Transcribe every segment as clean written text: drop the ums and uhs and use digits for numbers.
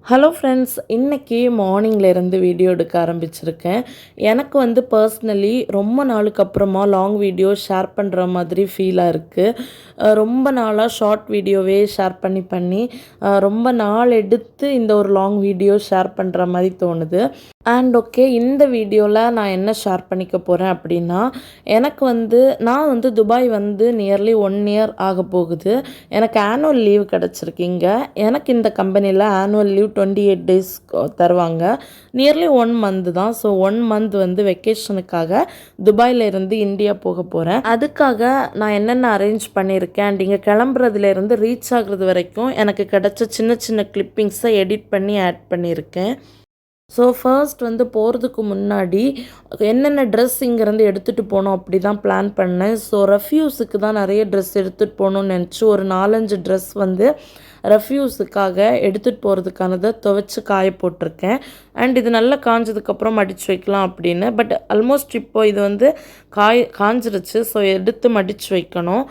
Hello friends, இன்றைக்கி மார்னிங்லேருந்து video எடுக்க ஆரம்பிச்சிருக்கேன். எனக்கு வந்து பர்ஸ்னலி ரொம்ப நாளுக்கு அப்புறமா லாங் வீடியோ ஷேர் பண்ணுற மாதிரி ஃபீலாக இருக்குது. ரொம்ப நாளாக ஷார்ட் வீடியோவே ஷேர் பண்ணி ரொம்ப நாள் எடுத்து இந்த ஒரு லாங் வீடியோ ஷேர் பண்ணுற மாதிரி தோணுது. அண்ட் ஓகே, இந்த வீடியோவில் நான் என்ன ஷேர் பண்ணிக்க போகிறேன் அப்படின்னா, நான் வந்து துபாய் வந்து நியர்லி 1 இயர் ஆக போகுது. எனக்கு ஆனுவல் லீவ் கிடச்சிருக்கீங்க. எனக்கு இந்த கம்பெனியில் ஆனுவல் லீவ் 28 டேஸ் தருவாங்க. நியர்லி 1 மந்த் தான். ஸோ 1 மந்த் வந்து வெக்கேஷனுக்காக துபாயில் இருந்து இந்தியா போக போகிறேன். அதுக்காக நான் என்னென்ன அரேஞ்ச் பண்ணியிருக்கேன் அண்ட் இங்கே கிளம்புறதுலேருந்து ரீச் ஆகுறது வரைக்கும் எனக்கு கிடச்ச சின்ன சின்ன கிளிப்பிங்ஸை எடிட் பண்ணி ஆட் பண்ணியிருக்கேன். ஸோ ஃபர்ஸ்ட் வந்து போகிறதுக்கு முன்னாடி என்னென்ன ட்ரெஸ் இங்கேருந்து எடுத்துகிட்டு போகணும் அப்படி தான் பிளான் பண்ணேன். ஸோ ரெஃப்யூஸுக்கு தான் நிறைய ட்ரெஸ் எடுத்துகிட்டு போகணுன்னு நினச்சி ஒரு 4-5 ட்ரெஸ் வந்து ரெஃப்யூஸுக்காக எடுத்துகிட்டு போகிறதுக்கானதை துவைச்சி காய போட்டிருக்கேன். அண்ட் இது நல்லா காஞ்சதுக்கப்புறம் மடித்து வைக்கலாம் அப்படின்னு. பட் ஆல்மோஸ்ட் இப்போ இது வந்து காஞ்சிருச்சு. ஸோ எடுத்து மடித்து வைக்கணும்.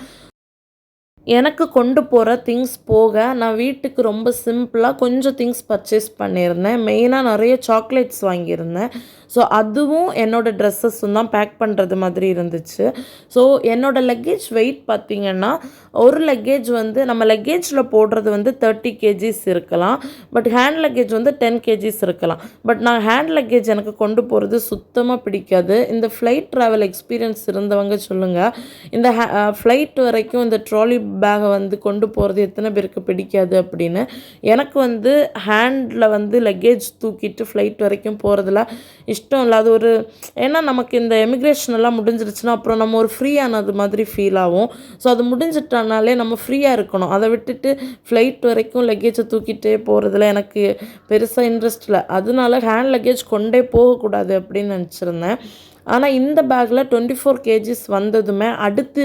எனக்கு கொண்டு போகிற திங்ஸ் போக நான் வீட்டுக்கு ரொம்ப சிம்பிளாக கொஞ்சம் திங்ஸ் பர்ச்சேஸ் பண்ணியிருந்தேன். மெயினாக நிறைய சாக்லேட்ஸ் வாங்கியிருந்தேன். ஸோ அதுவும் என்னோடய ட்ரெஸ்ஸஸும் தான் பேக் பண்ணுறது மாதிரி இருந்துச்சு. ஸோ என்னோடய லக்கேஜ் வெயிட் பார்த்திங்கன்னா, ஒரு லக்கேஜ் வந்து நம்ம லக்கேஜில் போடுறது வந்து 30 கேஜிஸ் இருக்கலாம். பட் ஹேண்ட் லக்கேஜ் வந்து 10 கேஜிஸ் இருக்கலாம். பட் நான் ஹேண்ட் லக்கேஜ் எனக்கு கொண்டு போகிறது சுத்தமாக பிடிக்காது. இந்த ஃப்ளைட் ட்ராவல் எக்ஸ்பீரியன்ஸ் இருந்தவங்க சொல்லுங்கள், இந்த ஃப்ளைட் வரைக்கும் இந்த ட்ராலி பேகை வந்து கொண்டு போகிறது எத்தனை பேருக்கு பிடிக்காது அப்படின்னு. எனக்கு வந்து ஹேண்டில் வந்து லக்கேஜ் தூக்கிட்டு ஃப்ளைட் வரைக்கும் போகிறதுல இஷ்டம் இல்லை. அது ஒரு ஏன்னா நமக்கு இந்த எமிக்ரேஷன் எல்லாம் முடிஞ்சிருச்சுன்னா அப்புறம் நம்ம ஒரு ஃப்ரீயானது மாதிரி ஃபீல் ஆகும். ஸோ அது முடிஞ்சிட்டானாலே நம்ம ஃப்ரீயாக இருக்கணும். அதை விட்டுட்டு ஃப்ளைட் வரைக்கும் லக்கேஜை தூக்கிட்டே போகிறதுல எனக்கு பெருசாக இன்ட்ரெஸ்ட் இல்லை. அதனால ஹேண்ட் லக்கேஜ் கொண்டே போகக்கூடாது அப்படின்னு நினச்சிருந்தேன். ஆனால் இந்த பேக்கில் 24 கேஜிஸ் வந்ததுமே அடுத்து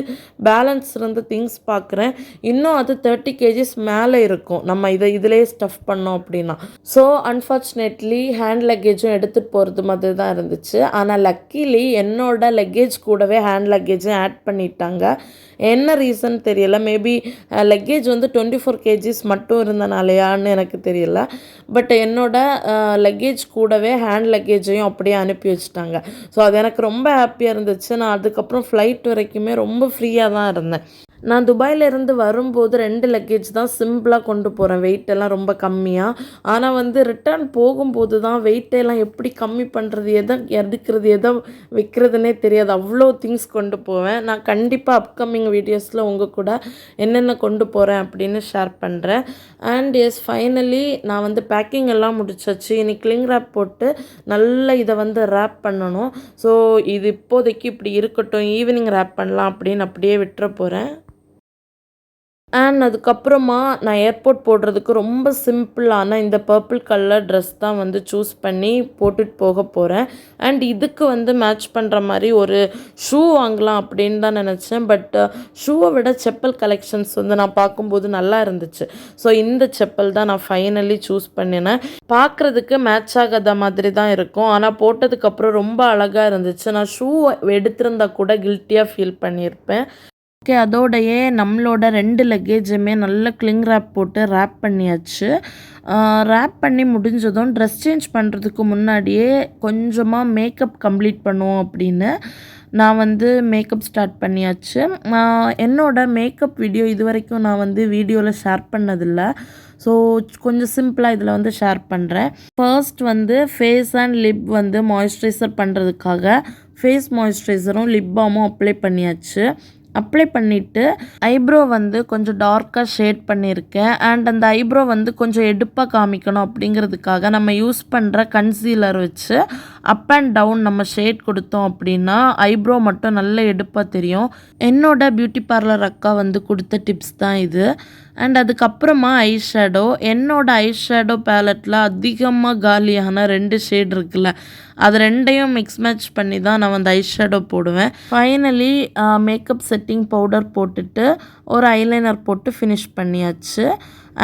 பேலன்ஸ் இருந்த திங்ஸ் பார்க்குறேன், இன்னும் அது 30 கேஜிஸ் மேலே இருக்கும் நம்ம இதிலே ஸ்டஃப் பண்ணோம் அப்படின்னா. ஸோ அன்ஃபார்ச்சுனேட்லி ஹேண்ட் லக்கேஜும் எடுத்துகிட்டு போகிறது மாதிரி தான் இருந்துச்சு. ஆனால் லக்கிலி என்னோட லக்கேஜ் கூடவே ஹேண்ட் லக்கேஜும் ஆட் பண்ணிட்டாங்க. என்ன ரீசன் தெரியல. மேபி லக்கேஜ் வந்து 24 கேஜிஸ் மட்டும் இருந்தனாலையான்னு எனக்கு தெரியல. பட் என்னோட லக்கேஜ் கூடவே ஹேண்ட் லக்கேஜையும் அப்படியே அனுப்பி வச்சுட்டாங்க. ஸோ அது எனக்கு ரொம்ப ஹாப்பியாக இருந்துச்சு. நான் அதுக்கப்புறம் ஃப்ளைட் வரைக்குமே ரொம்ப ஃப்ரீயாக தான் இருந்தேன். நான் துபாயிலேருந்து வரும்போது 2 லக்கேஜ் தான் சிம்பிளாக கொண்டு போகிறேன், வெயிட்டெல்லாம் ரொம்ப கம்மியாக. ஆனால் வந்து ரிட்டர்ன் போகும்போது தான் வெயிட்டெல்லாம் எப்படி கம்மி பண்ணுறது, எதை எடுக்கிறது, எதை வைக்கிறதுனே தெரியாது. அவ்வளோ திங்ஸ் கொண்டு போவேன். நான் கண்டிப்பாக அப்கமிங் வீடியோஸில் உங்கள் கூட என்னென்ன கொண்டு போகிறேன் அப்படின்னு ஷேர் பண்ணுறேன். அண்ட் எஸ், ஃபைனலி நான் வந்து பேக்கிங் எல்லாம் முடிச்சாச்சு. இனி கிளிங் ரேப் போட்டு நல்லா இதை வந்து ரேப் பண்ணணும். ஸோ இது இப்போதைக்கு இப்படி இருக்கட்டும், ஈவினிங் ரேப் பண்ணலாம் அப்படின்னு அப்படியே விட்டுற போகிறேன். அண்ட் அதுக்கப்புறமா நான் ஏர்போர்ட் போடுறதுக்கு ரொம்ப சிம்பிளான இந்த பர்பிள் கலர் ட்ரெஸ் தான் வந்து சூஸ் பண்ணி போட்டுட்டு போக போகிறேன். அண்ட் இதுக்கு வந்து மேட்ச் பண்ணுற மாதிரி ஒரு ஷூ வாங்கலாம் அப்படின்னு தான் நினச்சேன். பட் ஷூவை விட செப்பல் கலெக்ஷன்ஸ் வந்து நான் பார்க்கும்போது நல்லா இருந்துச்சு. ஸோ இந்த செப்பல் தான் நான் ஃபைனலி சூஸ் பண்ணினேன். பார்க்குறதுக்கு மேட்ச் ஆகாத மாதிரி தான் இருக்கும், ஆனால் போட்டதுக்கப்புறம் ரொம்ப அழகாக இருந்துச்சு. நான் ஷூ எடுத்திருந்தா கூட கில்ட்டியாக ஃபீல் பண்ணியிருப்பேன். ஓகே, அதோடையே நம்மளோட 2 லக்கேஜுமே நல்ல கிளிங் ரேப் போட்டு ரேப் பண்ணியாச்சு. ரேப் பண்ணி முடிஞ்சதும் ட்ரெஸ் சேஞ்ச் பண்ணுறதுக்கு முன்னாடியே கொஞ்சமாக மேக்கப் கம்ப்ளீட் பண்ணுவோம் அப்படின்னு நான் வந்து மேக்கப் ஸ்டார்ட் பண்ணியாச்சு. என்னோடய மேக்கப் வீடியோ இது வரைக்கும் நான் வந்து வீடியோவில் ஷேர் பண்ணதில்லை. ஸோ கொஞ்சம் சிம்பிளாக இதில் வந்து ஷேர் பண்ணுறேன். ஃபர்ஸ்ட் வந்து ஃபேஸ் அண்ட் லிப் வந்து மாய்ஸ்சரைசர் பண்ணுறதுக்காக ஃபேஸ் மாய்ஸ்சரைசரும் லிப் பாமும் அப்ளை பண்ணியாச்சு. அப்ளை பண்ணிவிட்டு ஐப்ரோ வந்து கொஞ்சம் டார்க்காக ஷேட் பண்ணியிருக்கேன். அண்ட் அந்த ஐப்ரோ வந்து கொஞ்சம் எடுப்பாக காமிக்கணும் அப்படிங்கிறதுக்காக நம்ம யூஸ் பண்ணுற கன்சீலர் வச்சு அப் அண்ட் டவுன் நம்ம ஷேட் கொடுத்தோம் அப்படின்னா ஐப்ரோ மட்டும் நல்ல எடுப்பாக தெரியும். என்னோட பியூட்டி பார்லர் அக்கா வந்து கொடுத்த டிப்ஸ் தான் இது. அண்ட் அதுக்கப்புறமா ஐஷேடோ, என்னோடய ஐஷேடோ பேலட்டில் அதிகமாக காலியான 2 ஷேட் இருக்குல்ல, அது 2ஐயும் மிக்ஸ் மேட்ச் பண்ணி தான் நான் வந்து ஐஷேடோ போடுவேன். ஃபைனலி மேக்கப் செட்டிங் பவுடர் போட்டுட்டு ஒரு ஐலைனர் போட்டு ஃபினிஷ் பண்ணியாச்சு.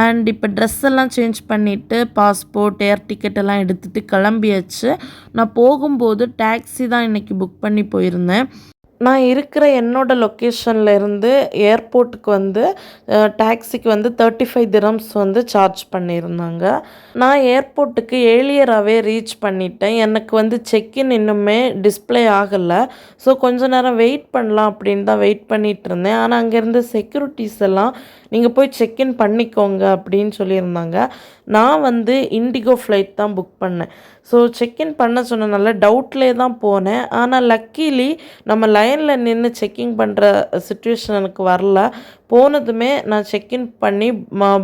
அண்ட் இப்போ ட்ரெஸ் எல்லாம் சேஞ்ச் பண்ணிவிட்டு பாஸ்போர்ட், ஏர் டிக்கெட் எல்லாம் எடுத்துகிட்டு கிளம்பியாச்சு. நான் போகும்போது டாக்ஸி தான் இன்றைக்கி புக் பண்ணி போயிருந்தேன். நான் இருக்கிற என்னோட லொக்கேஷன்ல இருந்து ஏர்போர்ட்டுக்கு வந்து டாக்ஸிக்கு வந்து 35 திரம்ஸ் வந்து சார்ஜ் பண்ணியிருந்தாங்க. நான் ஏர்போர்ட்டுக்கு ஏர்லியராகவே ரீச் பண்ணிட்டேன். எனக்கு வந்து செக்இன் இன்னுமே டிஸ்ப்ளே ஆகலை. ஸோ கொஞ்ச நேரம் வெயிட் பண்ணலாம் அப்படின்னு தான் வெயிட் பண்ணிட்டு இருந்தேன். ஆனால் அங்கேருந்து செக்யூரிட்டிஸ் எல்லாம் நீங்கள் போய் செக்இன் பண்ணிக்கோங்க அப்படின்னு சொல்லியிருந்தாங்க. நான் வந்து இண்டிகோ ஃப்ளைட் தான் புக் பண்ணேன். ஸோ செக்இன் பண்ண சொன்னனால டவுட்லேயே தான் போனேன். ஆனால் லக்கீலி நம்ம லைனில் நின்று செக்கிங் பண்ணுற சிச்சுவேஷன் எனக்கு வரல. போனதுமே நான் செக்இன் பண்ணி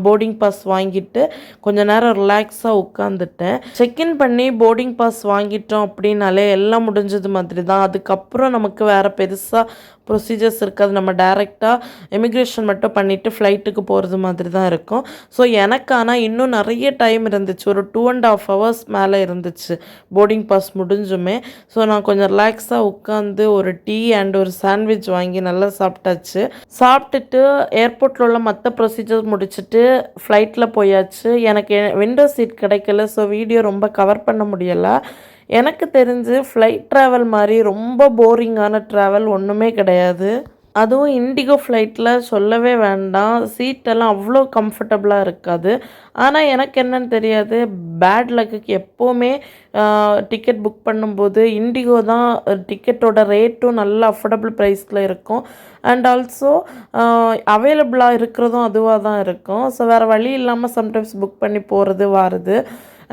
போர்டிங் பாஸ் வாங்கிட்டு கொஞ்ச நேரம் ரிலாக்ஸாக உட்காந்துட்டேன். செக்இன் பண்ணி போர்டிங் பாஸ் வாங்கிட்டோம் அப்படின்னாலே எல்லாம் முடிஞ்சது மாதிரி தான். அதுக்கப்புறம் நமக்கு வேறு பெருசாக ப்ரொசீஜர்ஸ் இருக்காது. நம்ம டைரெக்டாக இமிக்ரேஷன் மட்டும் பண்ணிவிட்டு ஃப்ளைட்டுக்கு போகிறது மாதிரி தான் இருக்கும். ஸோ எனக்கு ஆனால் இன்னும் நிறைய டைம் இருந்துச்சு. ஒரு 2.5 hours மேலே இருந்துச்சு போர்டிங் பாஸ் முடிஞ்சுமே. ஸோ நான் கொஞ்சம் ரிலாக்ஸாக உட்காந்து ஒரு டீ அண்ட் ஒரு சாண்ட்விச் வாங்கி நல்லா சாப்பிட்டாச்சு. சாப்பிட்டுட்டு ஏர்போர்ட்டில் உள்ள மற்ற ப்ரொசீஜர் முடிச்சுட்டு ஃப்ளைட்டில் போயாச்சு. எனக்கு விண்டோ சீட் கிடைக்கல. ஸோ வீடியோ ரொம்ப கவர் பண்ண முடியலை. எனக்கு தெரிஞ்சு ஃப்ளைட் ட்ராவல் மாதிரி ரொம்ப போரிங்கான ட்ராவல் ஒன்றுமே கிடையாது. அதுவும் இண்டிகோ ஃப்ளைட்டில் சொல்லவே வேண்டாம். சீட்டெல்லாம் அவ்வளோ கம்ஃபர்டபுளாக இருக்காது. ஆனால் எனக்கு என்னன்னு தெரியாது, பேட் லக்குக்கு எப்போவுமே டிக்கெட் புக் பண்ணும்போது இண்டிகோ தான் டிக்கெட்டோட ரேட்டும் நல்ல அஃபோர்டபுள் ப்ரைஸில் இருக்கும். அண்ட் ஆல்சோ அவைலபிளாக இருக்கிறதும் அதுவாக தான் இருக்கும். ஸோ வேறு வழி இல்லாமல் சம்டைம்ஸ் புக் பண்ணி போகிறது வாருது.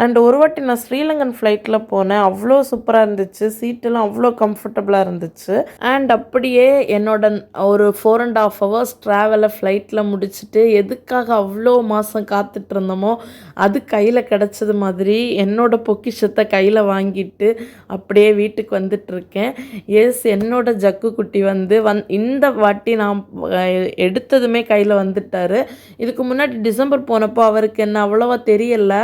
அண்ட் ஒரு வாட்டி நான் ஸ்ரீலங்கன் ஃப்ளைட்டில் போனேன். அவ்வளோ சூப்பராக இருந்துச்சு. சீட்டெல்லாம் அவ்வளோ கம்ஃபர்டபுளாக இருந்துச்சு. அண்ட் அப்படியே என்னோட ஒரு 4.5 hours ட்ராவலை ஃப்ளைட்டில் முடிச்சுட்டு எதுக்காக அவ்வளோ மாதம் காத்துட்டு இருந்தோமோ அது கையில் கிடச்சது மாதிரி என்னோட பொக்கிஷத்தை கையில் வாங்கிட்டு அப்படியே வீட்டுக்கு வந்துட்டுருக்கேன். எஸ், என்னோட ஜக்கு குட்டி வந்து இந்த வாட்டி நான் எடுத்ததுமே கையில் வந்துட்டார். இதுக்கு முன்னாடி டிசம்பர் போனப்போ அவருக்கு என்ன அவ்வளோவா தெரியலை.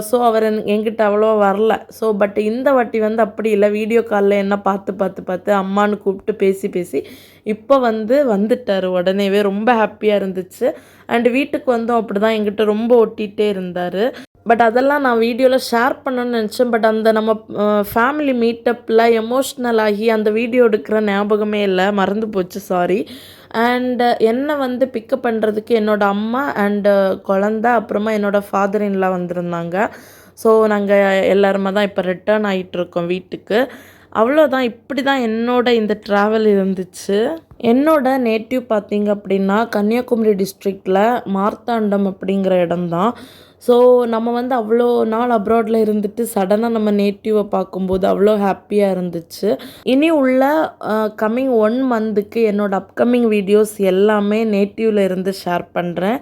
ஸோ அவர் என்கிட்ட அவ்வளோவா வரல. ஸோ பட் இந்த வாட்டி வந்து அப்படி இல்லை. வீடியோ காலில் என்ன பார்த்து அம்மானு கூப்பிட்டு பேசி இப்போ வந்துட்டார் உடனேவே. ரொம்ப ஹாப்பியாக இருந்துச்சு. அண்ட் வீட்டுக்கு வந்தோம் அப்படி தான் என்கிட்ட ரொம்ப ஒட்டிகிட்டே இருந்தார். பட் அதெல்லாம் நான் வீடியோவில் ஷேர் பண்ணணும்னு நினச்சேன். பட் அந்த நம்ம ஃபேமிலி மீட்டப்பில் எமோஷ்னல் ஆகி அந்த வீடியோ எடுக்கிற ஞாபகமே இல்லை, மறந்து போச்சு, சாரி. அண்டு என்னை பிக்கப் பண்ணுறதுக்கு என்னோடய அம்மா அண்டு குழந்த அப்புறமா என்னோடய ஃபாதர் இன்லாம் வந்திருந்தாங்க. ஸோ நாங்கள் எல்லாருமே தான் இப்போ ரிட்டர்ன் ஆகிட்டுருக்கோம் வீட்டுக்கு. அவ்வளோதான். இப்படி தான் என்னோட இந்த ட்ராவல் இருந்துச்சு. என்னோட நேட்டிவ் பார்த்திங்க அப்படின்னா கன்னியாகுமரி டிஸ்ட்ரிக்டில் மார்த்தாண்டம் அப்படிங்கிற இடம்தான். ஸோ நம்ம அவ்வளோ நாள் அப்ராடில் இருந்துட்டு சடனாக நம்ம நேட்டிவை பார்க்கும்போது அவ்வளோ ஹாப்பியாக இருந்துச்சு. இனி உள்ள கம்மிங் 1 monthக்கு என்னோடய அப்கமிங் வீடியோஸ் எல்லாமே நேட்டிவில் இருந்து ஷேர் பண்ணுறேன்.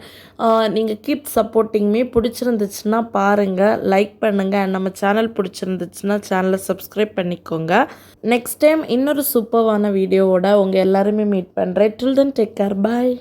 நீங்கள் கீப் சப்போர்ட்டிங் மீ. பிடிச்சிருந்துச்சுன்னா பாருங்கள், லைக் பண்ணுங்கள். அண்ட் நம்ம சேனல் பிடிச்சிருந்துச்சுன்னா சேனலை சப்ஸ்கிரைப் பண்ணிக்கோங்க. நெக்ஸ்ட் டைம் இன்னொரு சூப்பர்வான வீடியோவோட உங்கள் எல்லாருமே மீட் பண்ணுறேன். டில் தென் டேக் கேர், பாய்.